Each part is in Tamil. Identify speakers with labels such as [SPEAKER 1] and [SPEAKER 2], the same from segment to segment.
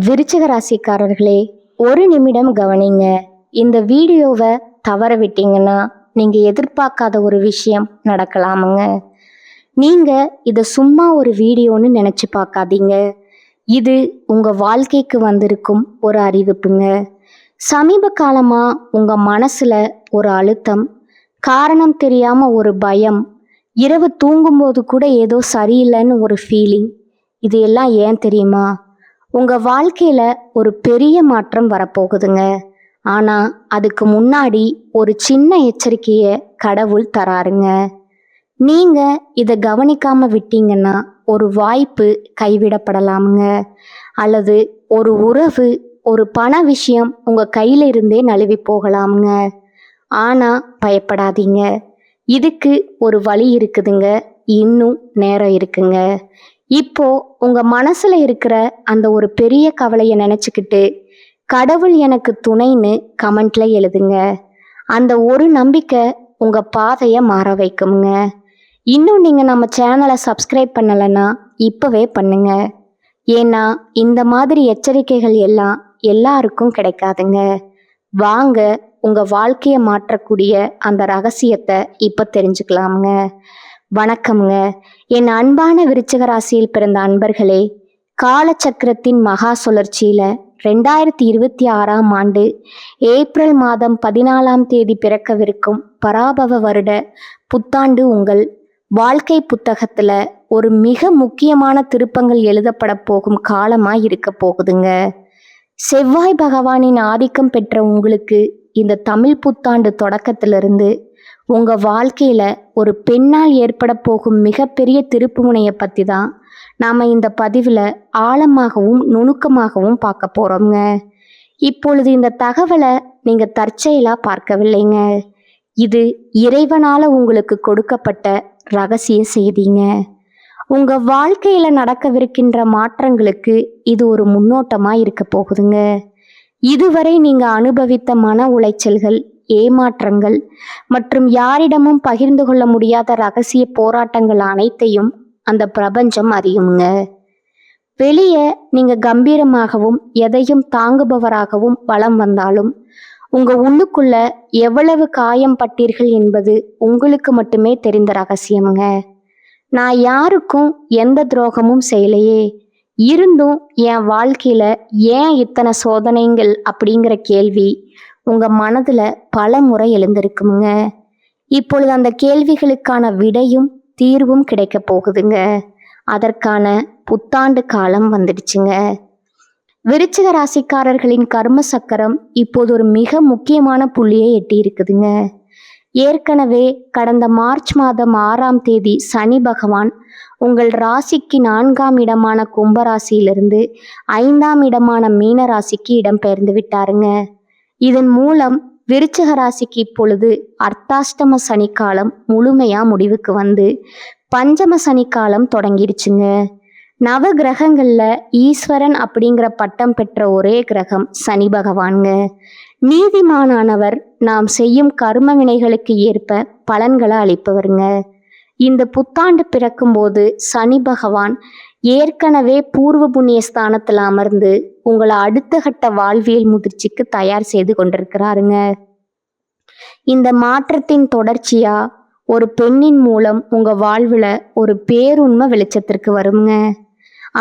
[SPEAKER 1] விருச்சிக ராசிக்காரர்களே, ஒரு நிமிடம் கவனிங்க. இந்த வீடியோவை தவற விட்டீங்கன்னா நீங்க எதிர்பார்க்காத ஒரு விஷயம் நடக்கலாமுங்க. நீங்க இதை சும்மா ஒரு வீடியோன்னு நினைச்சு பார்க்காதீங்க. இது உங்க வாழ்க்கைக்கு வந்திருக்கும் ஒரு அறிவிப்புங்க. சமீப காலமா உங்க மனசுல ஒரு அழுத்தம், காரணம் தெரியாம ஒரு பயம், இரவு தூங்கும்போது கூட ஏதோ சரியில்லைன்னு ஒரு ஃபீலிங். இது எல்லாம் ஏன் தெரியுமா? உங்க வாழ்க்கையில ஒரு பெரிய மாற்றம் வரப்போகுதுங்க. ஆனா அதுக்கு முன்னாடி ஒரு சின்ன எச்சரிக்கைய கடவுள் தராருங்க. நீங்க இதை கவனிக்காம விட்டீங்கன்னா ஒரு வாய்ப்பு கைவிடப்படலாமுங்க. அல்லது ஒரு உறவு, ஒரு பண விஷயம் உங்க கையில இருந்தே நழுவி போகலாமுங்க. ஆனா பயப்படாதீங்க, இதுக்கு ஒரு வழி இருக்குதுங்க. இன்னும் நேரம் இருக்குங்க. இப்போ உங்க மனசுல இருக்கிற அந்த ஒரு பெரிய கவலையை நினைச்சுக்கிட்டு கடவுள் எனக்கு துணைன்னு கமெண்ட்ல எழுதுங்க. அந்த ஒரு நம்பிக்கை உங்க பாதையை மாற வைக்குங்க. இன்னும் நீங்க நம்ம சேனலை சப்ஸ்கிரைப் பண்ணலைன்னா இப்பவே பண்ணுங்க. ஏன்னா இந்த மாதிரி எச்சரிக்கைகள் எல்லாம் எல்லாருக்கும் கிடைக்காதுங்க. வாங்க உங்க வாழ்க்கையை மாற்றக்கூடிய அந்த ரகசியத்தை இப்ப தெரிஞ்சுக்கலாமுங்க. வணக்கம்ங்க. என் அன்பான விருச்சிக ராசியில் பிறந்த அன்பர்களே, காலச்சக்கரத்தின் மகா சுழற்சியில 2026ஆம் ஆண்டு ஏப்ரல் மாதம் 14ஆம் தேதி பிறக்கவிருக்கும் பராபவ வருட புத்தாண்டு உங்கள் வாழ்க்கை புத்தகத்துல ஒரு மிக முக்கியமான திருப்பங்கள் எழுதப்பட போகும் காலமா இருக்க போகுதுங்க. செவ்வாய் பகவானின் ஆதிக்கம் பெற்ற உங்களுக்கு இந்த தமிழ் புத்தாண்டு தொடக்கத்திலிருந்து உங்க வாழ்க்கையில ஒரு பெண்ணால் ஏற்பட போகும் மிகப்பெரிய திருப்பு முனையை பத்தி தான் நாம இந்த பதிவுல ஆழமாகவும் நுணுக்கமாகவும் பார்க்க போறோங்க. இப்பொழுது இந்த தகவலை நீங்க தற்செயலா பார்க்கவில்லைங்க. இது இறைவனால உங்களுக்கு கொடுக்கப்பட்ட ரகசிய செய்திங்க. உங்க வாழ்க்கையில நடக்கவிருக்கின்ற மாற்றங்களுக்கு இது ஒரு முன்னோட்டமா இருக்க போகுதுங்க. இதுவரை நீங்க அனுபவித்த மன உளைச்சல்கள், ஏமாற்றங்கள் மற்றும் யாரிடமும் பகிர்ந்து கொள்ள முடியாத ரகசிய போராட்டங்கள் அனைத்தையும் அந்த பிரபஞ்சம் அறியுங்க. வெளியே நீங்க கம்பீரமாகவும் எதையும் தாங்குபவராகவும் வலம் வந்தாலும் உங்க உள்ளுக்குள்ள எவ்வளவு காயம் பட்டீர்கள் என்பது உங்களுக்கு மட்டுமே தெரிந்த ரகசியம்ங்க. நான் யாருக்கும் எந்த துரோகமும் செய்யலையே, இருந்தும் என் வாழ்க்கையில ஏன் இத்தனை சோதனைகள் அப்படிங்கிற கேள்வி உங்க மனதுல பல முறை எழுந்திருக்குங்க. இப்பொழுது அந்த கேள்விகளுக்கான விடையும் தீர்வும் கிடைக்க போகுதுங்க. அதற்கான புத்தாண்டு காலம் வந்துடுச்சுங்க. விருச்சிக ராசிக்காரர்களின் கர்ம சக்கரம் இப்போது ஒரு மிக முக்கியமான புள்ளியை எட்டி இருக்குதுங்க. ஏற்கனவே கடந்த மார்ச் மாதம் 6ஆம் தேதி சனி பகவான் உங்கள் ராசிக்கு 4ஆம் இடமான கும்பராசியிலிருந்து 5ஆம் இடமான மீன ராசிக்கு இடம்பெயர்ந்து விட்டாருங்க. இதன் மூலம் விருச்சிக ராசிக்கு இப்பொழுது அர்த்தாஷ்டம சனிக்காலம் முழுமையா முடிவுக்கு வந்து பஞ்சம சனிக்காலம் தொடங்கிடுச்சுங்க. நவ கிரகங்கள்ல ஈஸ்வரன் அப்படிங்கிற பட்டம் பெற்ற ஒரே கிரகம் சனி பகவான்ங்க. நீதிமானானவர் நாம் செய்யும் கர்ம வினைகளுக்கு ஏற்ப பலன்களை அளிப்பவருங்க. இந்த புத்தாண்டு பிறக்கும் போது சனி பகவான் ஏற்கனவே பூர்வ புண்ணிய ஸ்தானத்தில் அமர்ந்து உங்களை அடுத்த கட்ட வாழ்வியல் முதிர்ச்சிக்கு தயார் செய்து கொண்டிருக்கிறாருங்க. இந்த மாற்றத்தின் தொடர்ச்சியா ஒரு பெண்ணின் மூலம் உங்க வாழ்வுல ஒரு பேருண்மை வெளிச்சத்திற்கு வருங்க.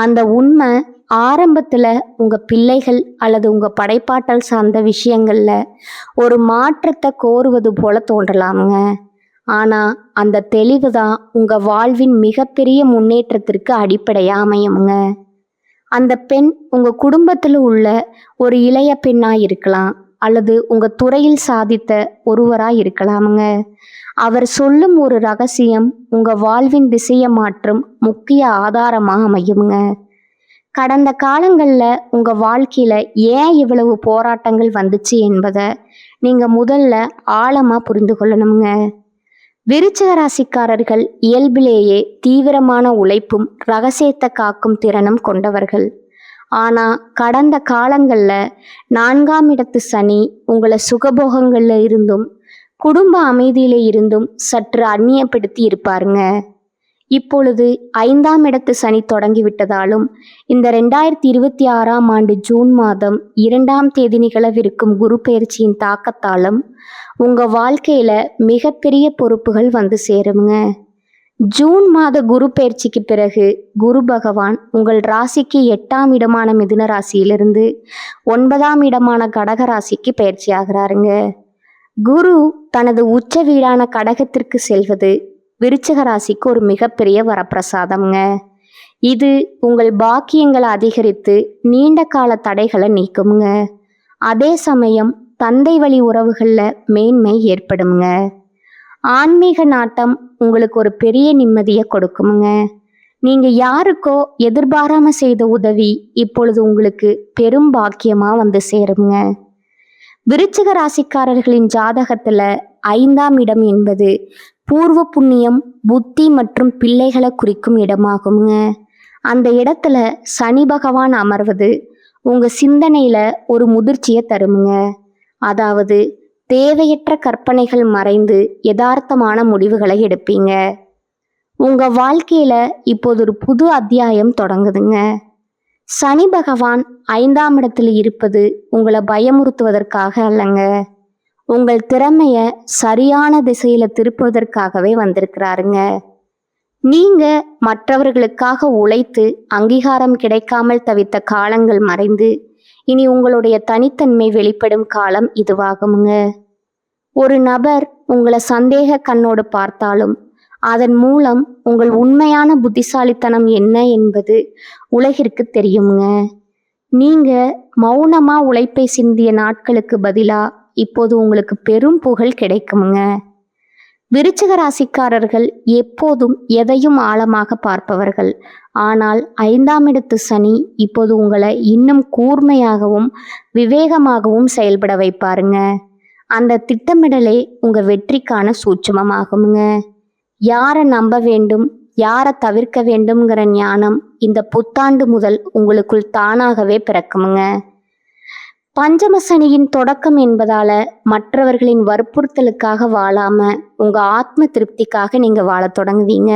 [SPEAKER 1] அந்த உண்மை ஆரம்பத்துல உங்க பிள்ளைகள் அல்லது உங்க படைப்பாற்றல் சார்ந்த விஷயங்கள்ல ஒரு மாற்றத்தை கோருவது போல தோன்றலாமுங்க. ஆனா அந்த தெளிவு தான் உங்க வாழ்வின் மிகப்பெரிய முன்னேற்றத்திற்கு அடிப்படையா அமையுங்க. அந்த பெண் உங்க குடும்பத்துல உள்ள ஒரு இளைய பெண்ணா இருக்கலாம், அல்லது உங்க துறையில் சாதித்த ஒருவரா இருக்கலாமுங்க. அவர் சொல்லும் ஒரு ரகசியம் உங்க வாழ்வின் திசையை மாற்றும் முக்கிய ஆதாரமா அமையுங்க. கடந்த காலங்கள்ல உங்க வாழ்க்கையில ஏன் இவ்வளவு போராட்டங்கள் வந்துச்சு என்பதை நீங்க முதல்ல ஆழமா புரிந்து கொள்ளணுங்க. விருச்சிக ராசிக்காரர்கள் இயல்பிலேயே தீவிரமான உழைப்பும் ரகசியத்தை காக்கும் திறனும் கொண்டவர்கள். ஆனா கடந்த காலங்கள்ல 4ஆம் இடத்து சனி உங்களை சுகபோகங்கள்ல இருந்தும் குடும்ப அமைதியில இருந்தும் சற்று அந்நியப்படுத்தி இருப்பாருங்க. இப்பொழுது 5ஆம் இடத்து சனி தொடங்கிவிட்டதாலும் இந்த 2026ஆம் ஆண்டு ஜூன் மாதம் 2ஆம் தேதி நிகழவிருக்கும் குரு பெயர்ச்சியின் தாக்கத்தாலும் உங்க வாழ்க்கையில மிகப்பெரிய பொறுப்புகள் வந்து சேருங்க. ஜூன் மாத குரு பெயர்ச்சிக்கு பிறகு குரு பகவான் உங்கள் ராசிக்கு 8ஆம் இடமான மிதுன ராசியிலிருந்து 9ஆம் இடமான கடக ராசிக்கு பயிற்சி ஆகிறாருங்க. குரு தனது உச்ச வீடான கடகத்திற்கு செல்வது விருச்சிக ராசிக்கு ஒரு மிகப்பெரிய வரப்பிரசாதம்ங்க. இது உங்கள் பாக்கியங்களை அதிகரித்து நீண்ட கால தடைகளை நீக்குங்க. அதே சமயம் தந்தை வழி உறவுகளில் மேன்மை ஏற்படுங்க. ஆன்மீக நாட்டம் உங்களுக்கு ஒரு பெரிய நிம்மதியை கொடுக்குங்க. நீங்க யாருக்கோ எதிர்பாராம செய்த உதவி இப்பொழுது உங்களுக்கு பெரும் பாக்கியமா வந்து சேருங்க. விருச்சிக ராசிக்காரர்களின் ஜாதகத்துல 5ஆம் இடம் என்பது பூர்வ புண்ணியம், புத்தி மற்றும் பிள்ளைகளை குறிக்கும் இடமாகுங்க. அந்த இடத்துல சனி பகவான் அமர்வது உங்க சிந்தனையில ஒரு முதிர்ச்சியை தருமுங்க. அதாவது தேவையற்ற கற்பனைகள் மறைந்து யதார்த்தமான முடிவுகளை எடுப்பீங்க. உங்க வாழ்க்கையில இப்போது ஒரு புது அத்தியாயம் தொடங்குதுங்க. சனி பகவான் 5ஆம் இடத்துல இருப்பது உங்களை பயமுறுத்துவதற்காக அல்லங்க, உங்கள் திறமைய சரியான திசையில திருப்புவதற்காகவே வந்திருக்கிறாருங்க. நீங்க மற்றவர்களுக்காக உழைத்து அங்கீகாரம் கிடைக்காமல் தவித்த காலங்கள் மறைந்து இனி உங்களுடைய தனித்தன்மை வெளிப்படும் காலம் இதுவாகுங்க. ஒரு நபர் உங்களை சந்தேக கண்ணோடு பார்த்தாலும் அதன் மூலம் உங்கள் உண்மையான புத்திசாலித்தனம் என்ன என்பது உலகிற்கு தெரியுங்க. நீங்க மௌனமா உழைப்பை சிந்திய நாட்களுக்கு பதிலா இப்போது உங்களுக்கு பெரும் புகழ் கிடைக்குங்க. விருச்சிக ராசிக்காரர்கள் எப்போதும் எதையும் ஆழமாக பார்ப்பவர்கள். ஆனால் 5ஆம் இடத்து சனி இப்போது உங்களை இன்னும் கூர்மையாகவும் விவேகமாகவும் செயல்பட வைப்பாருங்க. அந்த திட்டமிடலே உங்க வெற்றிக்கான சூட்சுமமாகுங்க. யாரை நம்ப வேண்டும், யாரை தவிர்க்க வேண்டும்ங்கிற ஞானம் இந்த புத்தாண்டு முதல் உங்களுக்குள் தானாகவே பிறக்குமுங்க. பஞ்சம சனியின் தொடக்கம் என்பதால மற்றவர்களின் வற்புறுத்தலுக்காக வாழாம உங்க ஆத்ம திருப்திக்காக நீங்க வாழ தொடங்குவீங்க.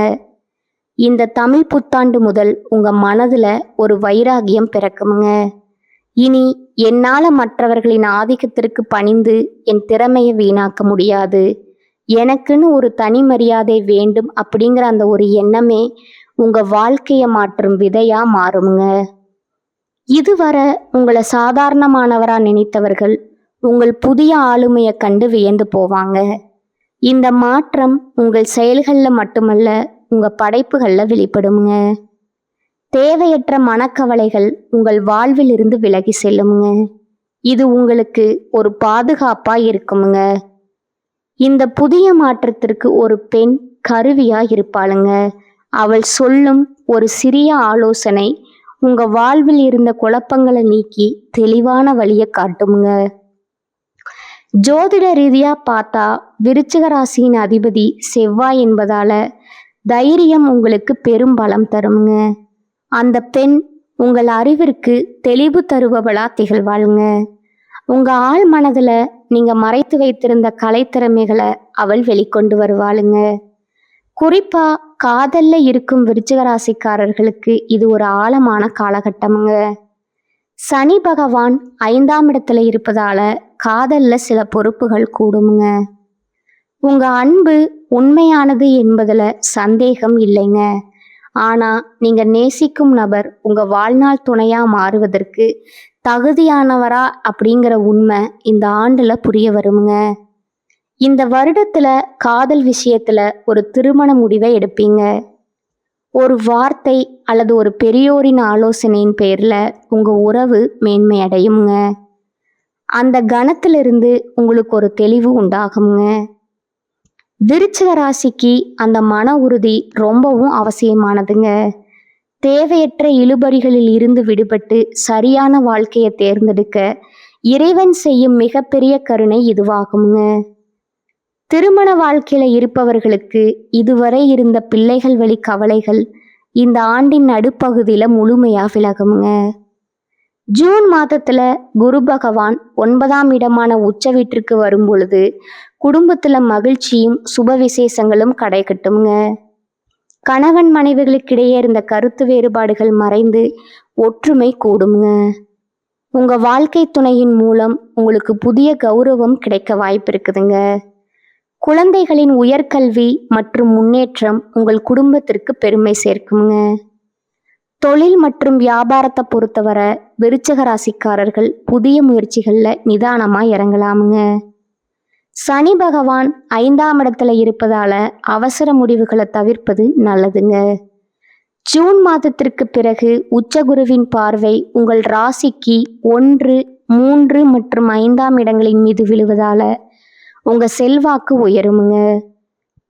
[SPEAKER 1] இந்த தமிழ் புத்தாண்டு முதல் உங்க மனதுல ஒரு வைராகியம் பிறக்குமுங்க. இனி என்னால மற்றவர்களின் ஆதிக்கத்திற்கு பணிந்து என் திறமையை வீணாக்க முடியாது, எனக்குன்னு ஒரு தனி மரியாதை வேண்டும் அப்படிங்கிற அந்த ஒரு எண்ணமே உங்க வாழ்க்கையை மாற்றும் விதையா மாறுங்க. இதுவரை உங்களை சாதாரணமானவரா நினைத்தவர்கள் உங்கள் புதிய ஆளுமையை கண்டு வியந்து போவாங்க. இந்த மாற்றம் உங்கள் செயல்களில் மட்டுமல்ல, உங்க படைப்புகளில் வெளிப்படுங்க. தேவையற்ற மனக்கவலைகள் உங்கள் வாழ்வில் இருந்து விலகி செல்லுங்க. இது உங்களுக்கு ஒரு பாதுகாப்பா இருக்குமுங்க. இந்த புதிய மாற்றத்திற்கு ஒரு பெண் கருவியா இருப்பாளுங்க. அவள் சொல்லும் ஒரு சிறிய ஆலோசனை உங்க வாழ்வில் இருந்த குழப்பங்களை நீக்கி தெளிவான வழியை காட்டுமுங்க. ஜோதிட ரீதியா பார்த்தா விருச்சிக ராசியின் அதிபதி செவ்வாய் என்பதால தைரியம் உங்களுக்கு பெரும் பலம் தருமுங்க. அந்த பெண் உங்கள் அறிவிற்கு தெளிவு தருபவளா திகழ்வாளுங்க. உங்க ஆள் மனதுல நீங்க மறைத்து வைத்திருந்த கலைத்திறமைகளை அவள் வெளிக்கொண்டு வருவாளுங்க. குறிப்பா காதல்ல இருக்கும் விருச்சிக ராசிக்காரர்களுக்கு இது ஒரு ஆழமான காலகட்டமுங்க. சனி பகவான் 5ஆம் இடத்துல இருப்பதால காதல்ல சில பொறுப்புகள் கூடுமுங்க. உங்க அன்பு உண்மையானது என்பதுல சந்தேகம் இல்லைங்க. ஆனா நீங்க நேசிக்கும் நபர் உங்க வாழ்நாள் துணையா மாறுவதற்கு தகுதியானவரா அப்படிங்கிற உண்மை இந்த ஆண்டுல புரிய வருங்க. இந்த வருடத்துல காதல் விஷயத்துல ஒரு திருமண முடிவை எடுப்பீங்க. ஒரு வார்த்தை அல்லது ஒரு பெரியோரின் ஆலோசனையின் பேர்ல உங்க உறவு மேன்மை அடையுங்க. அந்த கணத்திலிருந்து உங்களுக்கு ஒரு தெளிவு உண்டாகுங்க. விருச்சிக ராசிக்கு அந்த மன உறுதி ரொம்பவும் அவசியமானதுங்க. தேவையற்ற இழுபறிகளில் இருந்து விடுபட்டு சரியான வாழ்க்கையை தேர்ந்தெடுக்க இறைவன் செய்யும் மிகப்பெரிய கருணை இதுவாகுங்க. திருமண வாழ்க்கையில இருப்பவர்களுக்கு இதுவரை இருந்த பிள்ளைகள் வழி கவலைகள் இந்த ஆண்டின் நடுப்பகுதியில முழுமையா விலகுங்க. ஜூன் மாதத்துல குரு பகவான் 9ஆம் இடமான உச்ச வீட்டிற்கு வரும் பொழுது குடும்பத்துல மகிழ்ச்சியும் சுப விசேஷங்களும் கடை கட்டுங்க. கணவன் மனைவிகளுக்கிடையே இருந்த கருத்து வேறுபாடுகள் மறைந்து ஒற்றுமை கூடுங்க. உங்க வாழ்க்கை துணையின் மூலம் உங்களுக்கு புதிய கௌரவம் கிடைக்க வாய்ப்பு இருக்குதுங்க. குழந்தைகளின் உயர்கல்வி மற்றும் முன்னேற்றம் உங்கள் குடும்பத்திற்கு பெருமை சேர்க்குங்க. தொழில் மற்றும் வியாபாரத்தை பொறுத்தவரை விருச்சிக ராசிக்காரர்கள் புதிய முயற்சிகள்ல நிதானமா இறங்கலாமுங்க. சனி பகவான் 5ஆம் இடத்துல இருப்பதால அவசர முடிவுகளை தவிர்ப்பது நல்லதுங்க. ஜூன் மாதத்திற்கு பிறகு உச்சகுருவின் பார்வை உங்கள் ராசிக்கு 1, 3 மற்றும் 5ஆம் இடங்களின் மீது விழுவதால உங்க செல்வாக்கு உயருமுங்க.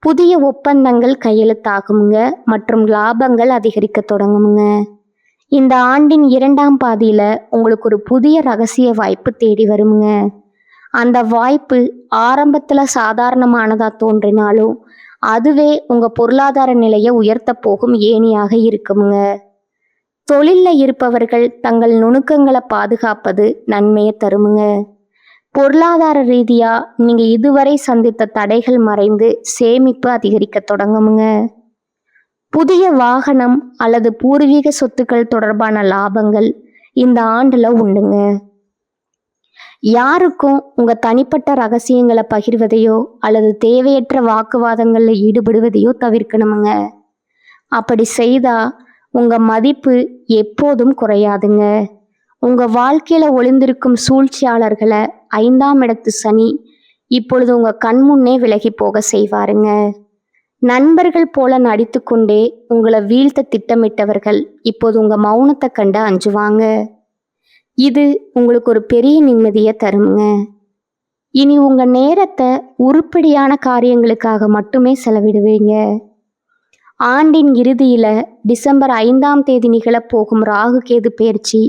[SPEAKER 1] புதிய ஒப்பந்தங்கள் கையெழுத்தாகுங்க மற்றும் லாபங்கள் அதிகரிக்க தொடங்குமுங்க. இந்த ஆண்டின் 2ஆம் பாதியில உங்களுக்கு ஒரு புதிய ரகசிய வாய்ப்பு தேடி வருமுங்க. அந்த வாய்ப்பு ஆரம்பத்துல சாதாரணமானதா தோன்றினாலும் அதுவே உங்க பொருளாதார நிலையை உயர்த்த போகும் ஏணியாக இருக்குமுங்க. தொழில்ல இருப்பவர்கள் தங்கள் நுணுக்கங்களை பாதுகாப்பது நன்மையை தருமுங்க. பொருளாதார ரீதியா நீங்க இதுவரை சந்தித்த தடைகள் மறைந்து சேமிப்பு அதிகரிக்க தொடங்குமுங்க. புதிய வாகனம் அல்லது பூர்வீக சொத்துக்கள் தொடர்பான லாபங்கள் இந்த ஆண்டுல உண்டுங்க. யாருக்கும் உங்க தனிப்பட்ட ரகசியங்களை பகிர்வதையோ அல்லது தேவையற்ற வாக்குவாதங்கள்ல ஈடுபடுவதையோ தவிர்க்கணுமுங்க. அப்படி செய்தா உங்க மதிப்பு எப்போதும் குறையாதுங்க. உங்க வாழ்க்கையில ஒளிந்திருக்கும் சூழ்ச்சியாளர்களை 5ஆம் இடத்து சனி இப்பொழுது உங்க கண்முன்னே விலகி போக செய்வாருங்க. நண்பர்கள் போல நடித்து கொண்டே உங்களை வீழ்த்த திட்டமிட்டவர்கள் இப்போது உங்க மௌனத்தை கண்டு அஞ்சுவாங்க. இது உங்களுக்கு ஒரு பெரிய நிம்மதியை தருமுங்க. இனி உங்க நேரத்தை உருப்படியான காரியங்களுக்காக மட்டுமே செலவிடுவீங்க. ஆண்டின் இறுதியில டிசம்பர் 5ஆம் தேதி நிகழப்போகும் ராகு கேது பயிற்சி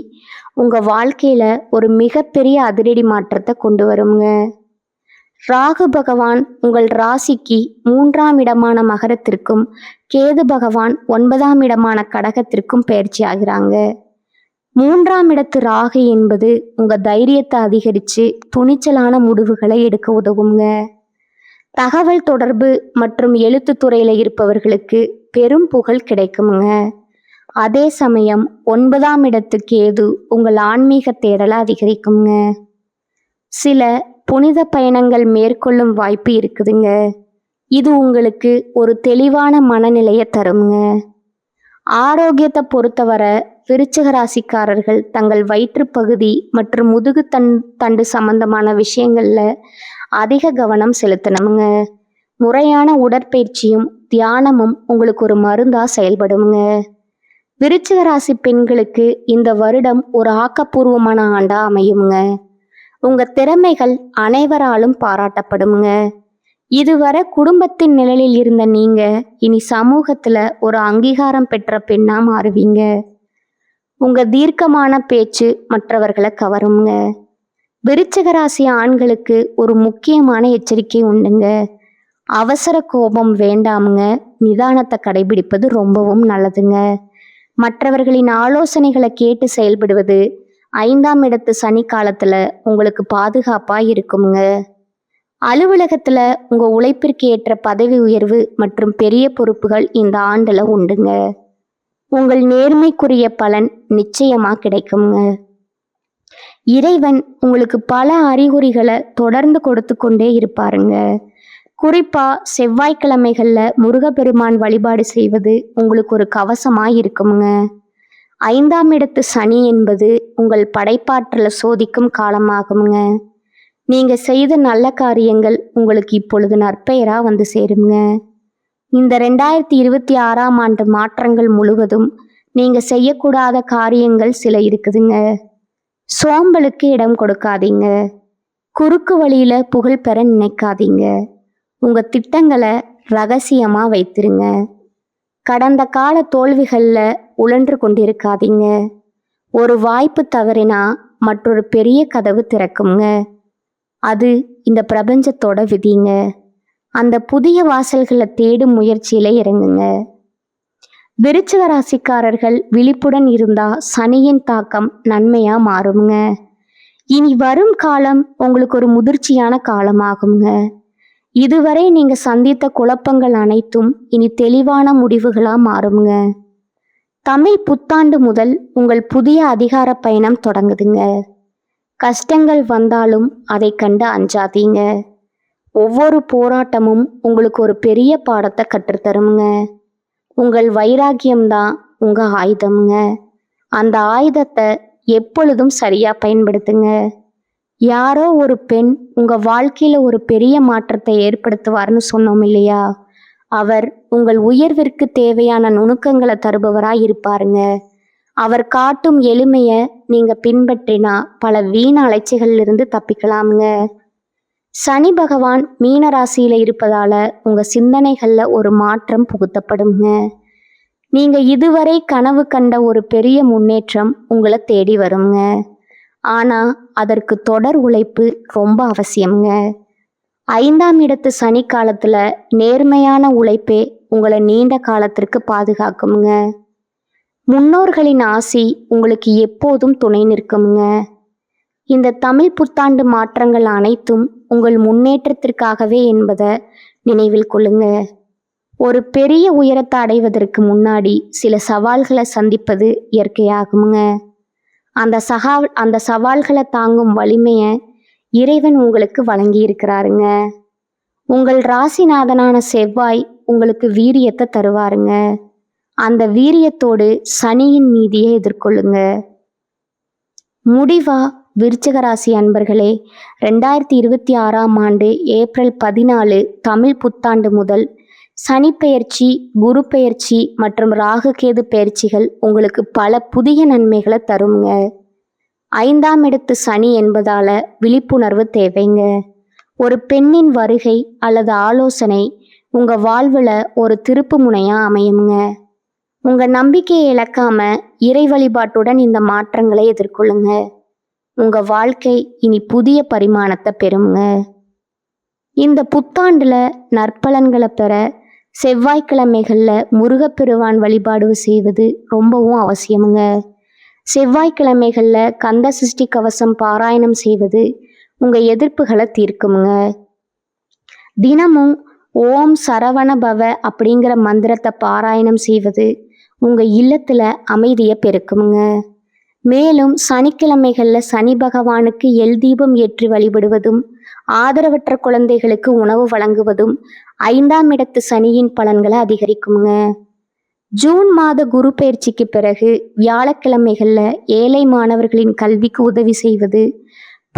[SPEAKER 1] உங்க வாழ்க்கையில ஒரு மிகப்பெரிய அதிரடி மாற்றத்தை கொண்டு வருங்க. ராகு பகவான் உங்கள் ராசிக்கு 3ஆம் இடமான மகரத்திற்கும் கேது பகவான் 9ஆம் இடமான கடகத்திற்கும் பயிற்சி ஆகிறாங்க. 3ஆம் இடத்து ராகு என்பது உங்க தைரியத்தை அதிகரித்து துணிச்சலான முடிவுகளை எடுக்க உதவுங்க. தகவல் தொடர்பு மற்றும் எழுத்து துறையில இருப்பவர்களுக்கு பெரும் புகழ் கிடைக்குமுங்க. அதே சமயம் 9ஆம் இடத்து கேது உங்கள் ஆன்மீக தேடலை அதிகரிக்குங்க. சில புனித பயணங்கள் மேற்கொள்ளும் வாய்ப்பு இருக்குதுங்க. இது உங்களுக்கு ஒரு தெளிவான மனநிலையை தருங்க. ஆரோக்கியத்தை பொறுத்தவரை விருச்சிக ராசிக்காரர்கள் தங்கள் வயிற்றுப்பகுதி மற்றும் முதுகு தண்டு சம்பந்தமான விஷயங்கள்ல அதிக கவனம் செலுத்தணுங்க. முறையான உடற்பயிற்சியும் தியானமும் உங்களுக்கு ஒரு மருந்தா செயல்படுங்க. விருச்சிக ராசி பெண்களுக்கு இந்த வருடம் ஒரு ஆக்கப்பூர்வமான ஆண்டா அமையுங்க. உங்க திறமைகள் அனைவராலும் பாராட்டப்படுங்க. இதுவரை குடும்பத்தின் நிழலில் இருந்த நீங்க இனி சமூகத்துல ஒரு அங்கீகாரம் பெற்ற பெண்ணா மாறுவீங்க. உங்க தீர்க்கமான பேச்சு மற்றவர்களை கவருங்க. விருச்சிக ராசி ஆண்களுக்கு ஒரு முக்கியமான எச்சரிக்கை உண்டுங்க. அவசர கோபம் வேண்டாமுங்க. நிதானத்தை கடைபிடிப்பது ரொம்பவும் நல்லதுங்க. மற்றவர்களின் ஆலோசனைகளை கேட்டு செயல்படுவது 5ஆம் இடத்து சனி காலத்துல உங்களுக்கு பாதுகாப்பா இருக்குங்க. அலுவலகத்துல உங்க உழைப்பிற்கு ஏற்ற பதவி உயர்வு மற்றும் பெரிய பொறுப்புகள் இந்த ஆண்டுல உண்டுங்க. உங்கள் நேர்மைக்குரிய பலன் நிச்சயமா கிடைக்குங்க. இறைவன் உங்களுக்கு பல அறிகுறிகளை தொடர்ந்து கொடுத்து கொண்டே இருப்பாருங்க. குறிப்பா செவ்வாய்க்கிழமைகள்ல முருகப்பெருமான் வழிபாடு செய்வது உங்களுக்கு ஒரு கவசமா இருக்குங்க. 5ஆம் இடத்து சனி என்பது உங்கள் படைப்பாற்றலை சோதிக்கும் காலமாகுங்க. நீங்க செய்த நல்ல காரியங்கள் உங்களுக்கு இப்பொழுது நற்பெயரா வந்து சேருங்க. இந்த 2026ஆம் ஆண்டு மாற்றங்கள் முழுவதும் நீங்க செய்யக்கூடாத காரியங்கள் சில இருக்குதுங்க. சோம்பலுக்கு இடம் கொடுக்காதீங்க. குறுக்கு வழியில புகழ் பெற நினைக்காதீங்க. உங்க திட்டங்களை ரகசியமா வைத்திருங்க. கடந்த கால தோல்விகள்ல உழன்று கொண்டிருக்காதீங்க. ஒரு வாய்ப்பு தவறினா மற்றொரு பெரிய கதவு திறக்குங்க. அது இந்த பிரபஞ்சத்தோட விதிங்க. அந்த புதிய வாசல்களை தேடும் முயற்சியில இறங்குங்க. விருச்சிக ராசிக்காரர்கள் விழிப்புடன் இருந்தா சனியின் தாக்கம் நன்மையா மாறுங்க. இனி வரும் காலம் உங்களுக்கு ஒரு முதிர்ச்சியான காலமாகுங்க. இதுவரை நீங்க சந்தித்த குழப்பங்கள் அனைத்தும் இனி தெளிவான முடிவுகளா மாறுங்க. தமிழ் புத்தாண்டு முதல் உங்கள் புதிய அதிகார பயணம் தொடங்குதுங்க. கஷ்டங்கள் வந்தாலும் அதை கண்டு அஞ்சாதீங்க. ஒவ்வொரு போராட்டமும் உங்களுக்கு ஒரு பெரிய பாடத்தை கற்றுத்தருங்க. உங்கள் வைராக்கியம்தான் உங்க ஆயுதம்ங்க. அந்த ஆயுதத்தை எப்பொழுதும் சரியா பயன்படுத்துங்க. யாரோ ஒரு பெண் உங்க வாழ்க்கையில ஒரு பெரிய மாற்றத்தை ஏற்படுத்துவார்னு சொன்னோம் இல்லையா? அவர் உங்கள் உயர்விற்கு தேவையான நுணுக்கங்களை தருபவராய் இருப்பாருங்க. அவர் காட்டும் எளிமைய நீங்க பின்பற்றினா பல வீண் அலைச்சல்களில் இருந்து தப்பிக்கலாமுங்க. சனி பகவான் மீன ராசியில இருப்பதால உங்க சிந்தனைகள்ல ஒரு மாற்றம் புகுத்தப்படுங்க. நீங்க இதுவரை கனவு கண்ட ஒரு பெரிய முன்னேற்றம் உங்களை தேடி வருங்க. ஆனா அதற்கு தொடர் உழைப்பு ரொம்ப அவசியம்ங்க. 5ஆம் இடத்து சனி காலத்துல நேர்மையான உழைப்பே உங்களை நீண்ட காலத்திற்கு பாதுகாக்குங்க. முன்னோர்களின் ஆசி உங்களுக்கு எப்போதும் துணை நிற்குங்க. இந்த தமிழ் புத்தாண்டு மாற்றங்கள் அனைத்தும் உங்கள் முன்னேற்றத்திற்காகவே என்பதை நினைவில் கொள்ளுங்க. ஒரு பெரிய உயரத்தை அடைவதற்கு முன்னாடி சில சவால்களை சந்திப்பது இயற்கையாகுங்க. அந்த சவால்களை தாங்கும் வலிமையை இறைவன் உங்களுக்கு வழங்கி இருக்கிறாருங்க. உங்கள் ராசிநாதனான செவ்வாய் உங்களுக்கு வீரியத்தை தருவாருங்க. அந்த வீரியத்தோடு சனியின் நீதியை எதிர்கொள்ளுங்க. முடிவா விருச்சிக ராசி அன்பர்களே, 2026ஆம் ஆண்டு ஏப்ரல் 14 தமிழ் புத்தாண்டு முதல் சனி பெயர்ச்சி, குரு பெயர்ச்சி மற்றும் ராகு கேது பெயர்ச்சிகள் உங்களுக்கு பல புதிய நன்மைகளை தருங்க. 5ஆம் இடத்து சனி என்பதால விழிப்புணர்வு தேவைங்க. ஒரு பெண்ணின் வருகை அல்லது ஆலோசனை உங்க வாழ்வுல ஒரு திருப்பு முனையா அமையுங்க. உங்க நம்பிக்கையை இழக்காம இறை வழிபாட்டுடன் இந்த மாற்றங்களை எதிர்கொள்ளுங்க. உங்க வாழ்க்கை இனி புதிய பரிமாணத்தை பெறுங்க. இந்த புத்தாண்டுல நற்பலன்களை பெற செவ்வாய்க்கிழமைகள்ல முருகப்பெருமான் வழிபாடு செய்வது ரொம்பவும் அவசியமுங்க. செவ்வாய்க்கிழமைகள்ல கந்த சஷ்டி கவசம் பாராயணம் செய்வது உங்க எதிர்ப்புகளை தீர்க்குமுங்க. தினமும் ஓம் சரவண பவ அப்படிங்கிற மந்திரத்தை பாராயணம் செய்வது உங்க இல்லத்துல அமைதியை பெருக்குமுங்க. மேலும் சனிக்கிழமைகள்ல சனி பகவானுக்கு எல் தீபம் ஏற்றி வழிபடுவதும் ஆதரவற்ற குழந்தைகளுக்கு உணவு வழங்குவதும் 5ஆம் இடத்து சனியின் பலன்களை அதிகரிக்குங்க. ஜூன் மாத குரு பயிற்சிக்கு பிறகு வியாழக்கிழமைகள்ல ஏழை மாணவர்களின் கல்விக்கு உதவி செய்வது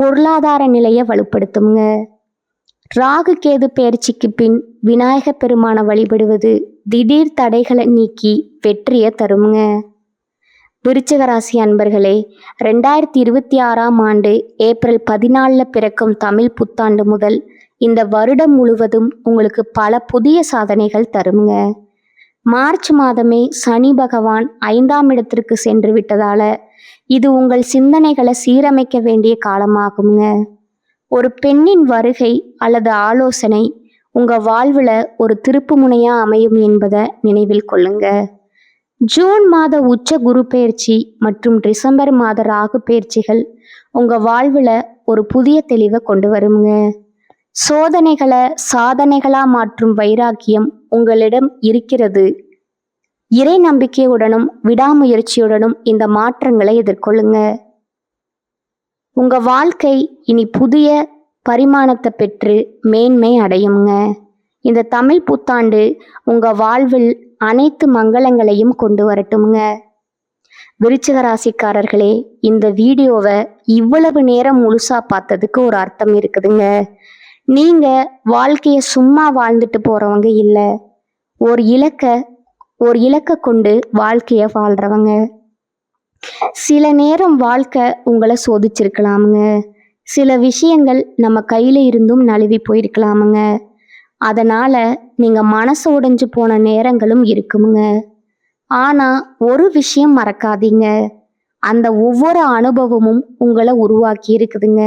[SPEAKER 1] பொருளாதார நிலையை வலுப்படுத்துங்க. ராகு கேது பயிற்சிக்கு பின் விநாயக பெருமானை வழிபடுவது திடீர் தடைகளை நீக்கி வெற்றியை தருங்க. விருச்சிக ராசி அன்பர்களே, 2026ஆம் ஆண்டு ஏப்ரல் 14 பிறக்கும் தமிழ் புத்தாண்டு முதல் இந்த வருடம் முழுவதும் உங்களுக்கு பல புதிய சாதனைகள் தருங்க. மார்ச் மாதமே சனி பகவான் 5ஆம் இடத்திற்கு சென்று விட்டதால இது உங்கள் சிந்தனைகளை சீரமைக்க வேண்டிய காலமாகுங்க. ஒரு பெண்ணின் வருகை அல்லது ஆலோசனை உங்க வாழ்வுல ஒரு திருப்பு முனையா அமையும் என்பதை நினைவில் கொள்ளுங்க. ஜூன் மாத உச்ச குரு பெயர்ச்சி மற்றும் டிசம்பர் மாத ராகு பெயர்ச்சிகள் உங்க வாழ்வுல ஒரு புதிய தெளிவை கொண்டு வருங்க. சோதனைகளை சாதனைகளா மாற்றும் வைராக்கியம் உங்களிடம் இருக்கிறது. இறை நம்பிக்கையுடனும் விடாமுயற்சியுடனும் இந்த மாற்றங்களை எதிர்கொள்ளுங்க. உங்க வாழ்க்கை இனி புதிய பரிமாணத்தை பெற்று மேன்மை அடையுங்க. இந்த தமிழ் புத்தாண்டு உங்க வாழ்வில் அனைத்து மங்களங்களையும் கொண்டு வரட்டுங்க. விருச்சிக ராசிக்காரர்களே, இந்த வீடியோவை இவ்வளவு நேரம் முழுசா பார்த்ததுக்கு ஒரு அர்த்தம் இருக்குதுங்க. நீங்க வாழ்க்கைய சும்மா வாழ்ந்துட்டு போறவங்க இல்லை, ஒரு இலக்க கொண்டு வாழ்க்கைய வாழ்றவங்க. சில நேரம் வாழ்க்கை உங்களை சோதிச்சிருக்கலாமுங்க. சில விஷயங்கள் நம்ம கையில இருந்தும் நழுவி போயிருக்கலாமுங்க. அதனால நீங்க மனசு உடைஞ்சு போன நேரங்களும் இருக்குமுங்க. ஆனா ஒரு விஷயம் மறக்காதீங்க, அந்த ஒவ்வொரு அனுபவமும் உங்களை உருவாக்கி இருக்குதுங்க.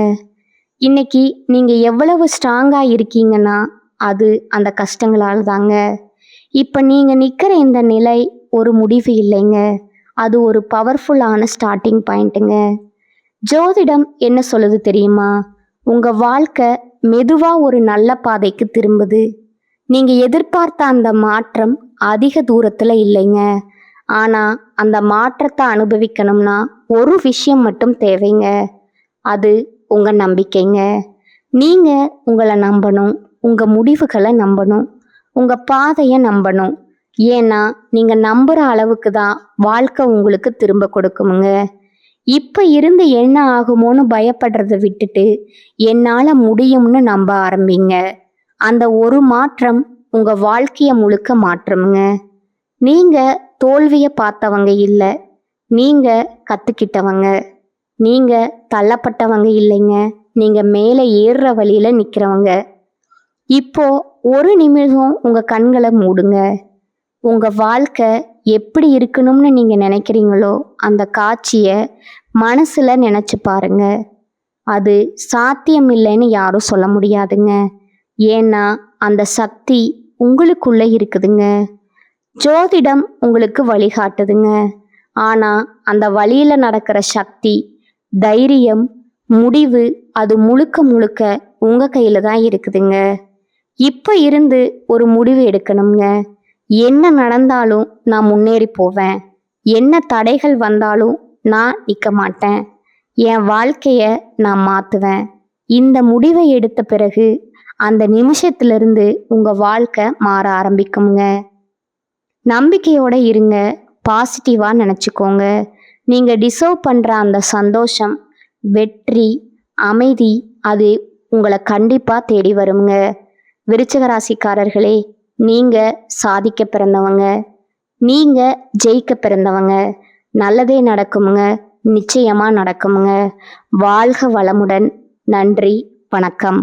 [SPEAKER 1] இன்னைக்கு நீங்க எவ்வளவு ஸ்ட்ராங்கா இருக்கீங்கன்னா அது அந்த கஷ்டங்களால் தாங்க. இப்ப நீங்க நிக்கிற இந்த நிலை ஒரு முடிவு இல்லைங்க, அது ஒரு பவர்ஃபுல்லான ஸ்டார்டிங் பாயிண்ட்டுங்க. ஜோதிடம் என்ன சொல்லுது தெரியுமா? உங்க வாழ்க்கை மெதுவாக ஒரு நல்ல பாதைக்கு திரும்புது. நீங்கள் எதிர்பார்த்த அந்த மாற்றம் அதிக தூரத்தில் இல்லைங்க. ஆனால் அந்த மாற்றத்தை அனுபவிக்கணும்னா ஒரு விஷயம் மட்டும் தேவைங்க. அது உங்கள் நம்பிக்கைங்க. நீங்கள் உங்களை நம்பணும், உங்கள் முடிவுகளை நம்பணும், உங்கள் பாதையை நம்பணும். ஏன்னா நீங்கள் நம்புகிற அளவுக்கு தான் வாழ்க்கை உங்களுக்கு திரும்ப கொடுக்குமுங்க. இப்போ இருந்து என்ன ஆகுமோன்னு பயப்படுறதை விட்டுட்டு என்னால் முடியும்னு நம்ப ஆரம்பிங்க. அந்த ஒரு மாற்றம் உங்கள் வாழ்க்கையை முழுக்க மாற்றுமுங்க. நீங்கள் தோல்வியை பார்த்தவங்க இல்லை, நீங்கள் கற்றுக்கிட்டவங்க. நீங்கள் தள்ளப்பட்டவங்க இல்லைங்க, நீங்கள் மேலே ஏறுற வழியில் நிற்கிறவங்க. இப்போ ஒரு நிமிஷம் உங்கள் கண்களை மூடுங்க. உங்கள் வாழ்க்கை எப்படி இருக்கணும்னு நீங்கள் நினைக்கிறீங்களோ அந்த காட்சியை மனசில் நினச்சி பாருங்க. அது சாத்தியம் இல்லைன்னு யாரும் சொல்ல முடியாதுங்க. ஏன்னா அந்த சக்தி உங்களுக்குள்ளே இருக்குதுங்க. ஜோதிடம் உங்களுக்கு வழிகாட்டுதுங்க. ஆனால் அந்த வழியில் நடக்கிற சக்தி, தைரியம், முடிவு அது முழுக்க முழுக்க உங்கள் கையில் தான் இருக்குதுங்க. இப்போ இருந்து ஒரு முடிவு எடுக்கணுங்க. என்ன நடந்தாலும் நான் முன்னேறி போவேன், என்ன தடைகள் வந்தாலும் நான் நிற்க மாட்டேன், என் வாழ்க்கையை நான் மாற்றுவேன். இந்த முடிவை எடுத்த பிறகு அந்த நிமிஷத்திலிருந்து உங்கள் வாழ்க்கை மாற ஆரம்பிக்குங்க. நம்பிக்கையோடு இருங்க, பாசிட்டிவாக நினச்சிக்கோங்க. நீங்கள் டிசர்வ் பண்ணுற அந்த சந்தோஷம், வெற்றி, அமைதி அது உங்களை கண்டிப்பாக தேடி வருங்க. விருச்சிக ராசிக்காரர்களே, நீங்கள் சாதிக்க பிறந்தவங்க, நீங்கள் ஜெயிக்க பிறந்தவங்க. நல்லதே நடக்குமுங்க, நிச்சயமாக நடக்குமுங்க. வாழ்க வளமுடன். நன்றி, வணக்கம்.